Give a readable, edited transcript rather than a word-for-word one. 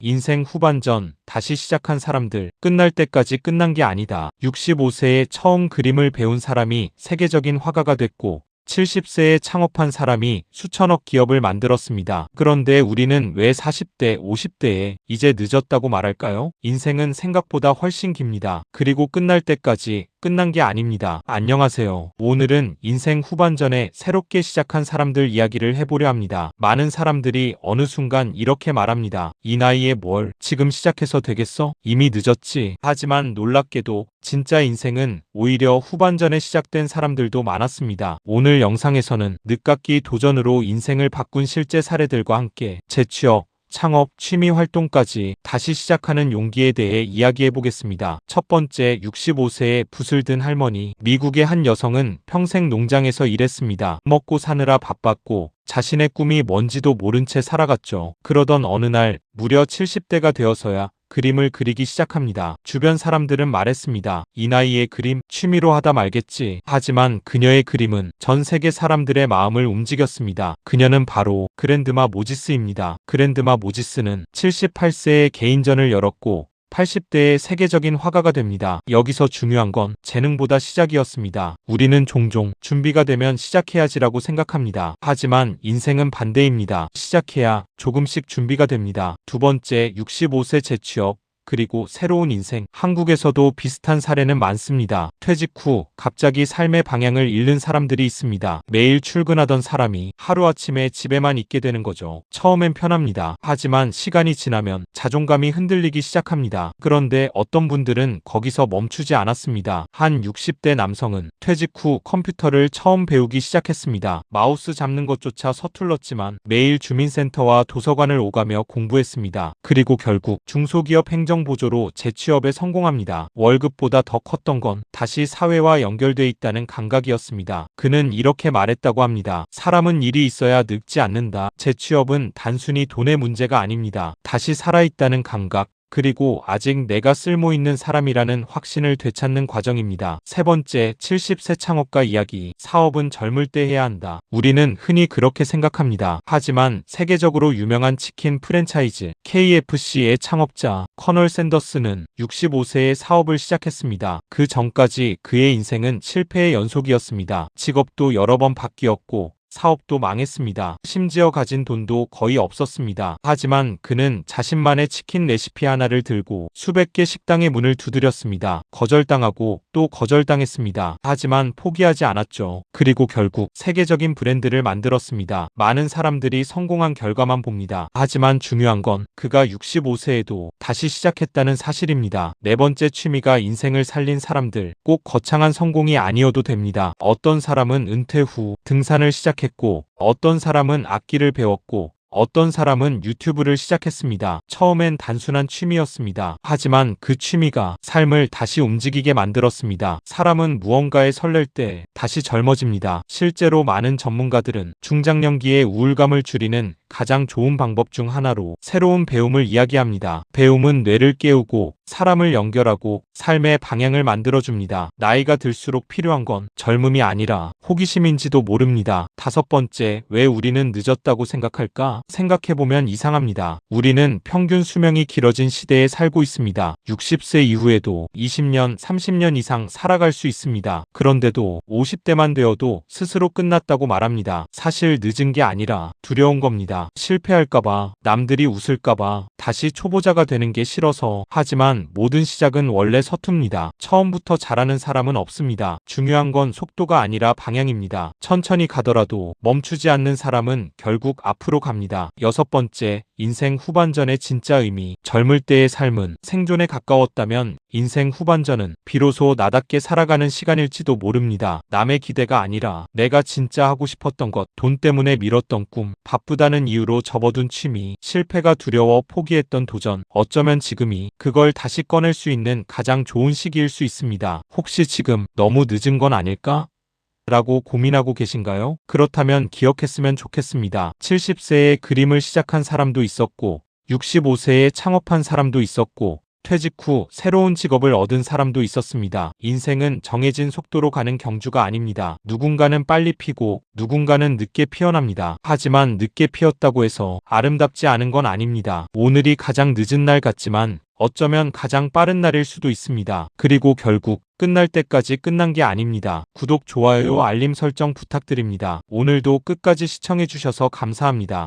인생 후반전, 다시 시작한 사람들, 끝날 때까지 끝난 게 아니다. 65세에 처음 그림을 배운 사람이 세계적인 화가가 됐고 70세에 창업한 사람이 수천억 기업을 만들었습니다. 그런데 우리는 왜 40대, 50대에 이제 늦었다고 말할까요? 인생은 생각보다 훨씬 깁니다. 그리고 끝날 때까지 끝난 게 아닙니다. 안녕하세요. 오늘은 인생 후반전에 새롭게 시작한 사람들 이야기를 해보려 합니다. 많은 사람들이 어느 순간 이렇게 말합니다. 이 나이에 뭘 지금 시작해서 되겠어? 이미 늦었지. 하지만 놀랍게도 진짜 인생은 오히려 후반전에 시작된 사람들도 많았습니다. 오늘 영상에서는 늦깎이 도전으로 인생을 바꾼 실제 사례들과 함께 재취업, 창업, 취미 활동까지 다시 시작하는 용기에 대해 이야기해 보겠습니다. 첫 번째, 65세의 붓을 든 할머니. 미국의 한 여성은 평생 농장에서 일했습니다. 먹고 사느라 바빴고 자신의 꿈이 뭔지도 모른 채 살아갔죠. 그러던 어느 날 무려 70대가 되어서야 그림을 그리기 시작합니다. 주변 사람들은 말했습니다. 이 나이에 그림 취미로 하다 말겠지. 하지만 그녀의 그림은 전 세계 사람들의 마음을 움직였습니다. 그녀는 바로 그랜드마 모지스입니다. 그랜드마 모지스는 78세에 개인전을 열었고 80대의 세계적인 화가가 됩니다. 여기서 중요한 건 재능보다 시작이었습니다. 우리는 종종 준비가 되면 시작해야지라고 생각합니다. 하지만 인생은 반대입니다. 시작해야 조금씩 준비가 됩니다. 두 번째, 65세 재취업. 그리고 새로운 인생. 한국에서도 비슷한 사례는 많습니다. 퇴직 후 갑자기 삶의 방향을 잃는 사람들이 있습니다. 매일 출근하던 사람이 하루아침에 집에만 있게 되는 거죠. 처음엔 편합니다. 하지만 시간이 지나면 자존감이 흔들리기 시작합니다. 그런데 어떤 분들은 거기서 멈추지 않았습니다. 한 60대 남성은 퇴직 후 컴퓨터를 처음 배우기 시작했습니다. 마우스 잡는 것조차 서툴렀지만 매일 주민센터와 도서관을 오가며 공부했습니다. 그리고 결국 중소기업 행정보조로 재취업에 성공합니다. 월급보다 더 컸던 건 다시 사회와 연결돼 있다는 감각이었습니다. 그는 이렇게 말했다고 합니다. 사람은 일이 있어야 늙지 않는다. 재취업은 단순히 돈의 문제가 아닙니다. 다시 살아있다는 감각, 그리고 아직 내가 쓸모있는 사람이라는 확신을 되찾는 과정입니다. 세 번째, 70세 창업가 이야기. 사업은 젊을 때 해야 한다. 우리는 흔히 그렇게 생각합니다. 하지만 세계적으로 유명한 치킨 프랜차이즈 KFC의 창업자 커널 샌더스는 65세에 사업을 시작했습니다. 그 전까지 그의 인생은 실패의 연속이었습니다. 직업도 여러 번 바뀌었고 사업도 망했습니다. 심지어 가진 돈도 거의 없었습니다. 하지만 그는 자신만의 치킨 레시피 하나를 들고 수백 개 식당의 문을 두드렸습니다. 거절당하고 또 거절당했습니다. 하지만 포기하지 않았죠. 그리고 결국 세계적인 브랜드를 만들었습니다. 많은 사람들이 성공한 결과만 봅니다. 하지만 중요한 건 그가 65세에도 다시 시작했다는 사실입니다. 네 번째, 취미가 인생을 살린 사람들. 꼭 거창한 성공이 아니어도 됩니다. 어떤 사람은 은퇴 후 등산을 시작했고 어떤 사람은 악기를 배웠고 어떤 사람은 유튜브를 시작했습니다. 처음엔 단순한 취미였습니다. 하지만 그 취미가 삶을 다시 움직이게 만들었습니다. 사람은 무언가에 설렐 때 다시 젊어집니다. 실제로 많은 전문가들은 중장년기의 우울감을 줄이는 가장 좋은 방법 중 하나로 새로운 배움을 이야기합니다. 배움은 뇌를 깨우고 사람을 연결하고 삶의 방향을 만들어줍니다. 나이가 들수록 필요한 건 젊음이 아니라 호기심인지도 모릅니다. 다섯 번째, 왜 우리는 늦었다고 생각할까? 생각해보면 이상합니다. 우리는 평균 수명이 길어진 시대에 살고 있습니다. 60세 이후에도 20년, 30년 이상 살아갈 수 있습니다. 그런데도 50대만 되어도 스스로 끝났다고 말합니다. 사실 늦은 게 아니라 두려운 겁니다. 실패할까봐, 남들이 웃을까봐, 다시 초보자가 되는 게 싫어서. 하지만 모든 시작은 원래 서툽니다. 처음부터 잘하는 사람은 없습니다. 중요한 건 속도가 아니라 방향입니다. 천천히 가더라도 멈추지 않는 사람은 결국 앞으로 갑니다. 여섯 번째, 인생 후반전의 진짜 의미. 젊을 때의 삶은 생존에 가까웠다면 인생 후반전은 비로소 나답게 살아가는 시간일지도 모릅니다. 남의 기대가 아니라 내가 진짜 하고 싶었던 것, 돈 때문에 미뤘던 꿈, 바쁘다는 이유로 접어둔 취미, 실패가 두려워 포기했던 도전, 어쩌면 지금이 그걸 다시 꺼낼 수 있는 가장 좋은 시기일 수 있습니다. 혹시 지금 너무 늦은 건 아닐까? 라고 고민하고 계신가요? 그렇다면 기억했으면 좋겠습니다. 70세에 그림을 시작한 사람도 있었고 65세에 창업한 사람도 있었고 퇴직 후 새로운 직업을 얻은 사람도 있었습니다. 인생은 정해진 속도로 가는 경주가 아닙니다. 누군가는 빨리 피고 누군가는 늦게 피어납니다. 하지만 늦게 피었다고 해서 아름답지 않은 건 아닙니다. 오늘이 가장 늦은 날 같지만 어쩌면 가장 빠른 날일 수도 있습니다. 그리고 결국 끝날 때까지 끝난 게 아닙니다. 구독, 좋아요, 알림 설정 부탁드립니다. 오늘도 끝까지 시청해주셔서 감사합니다.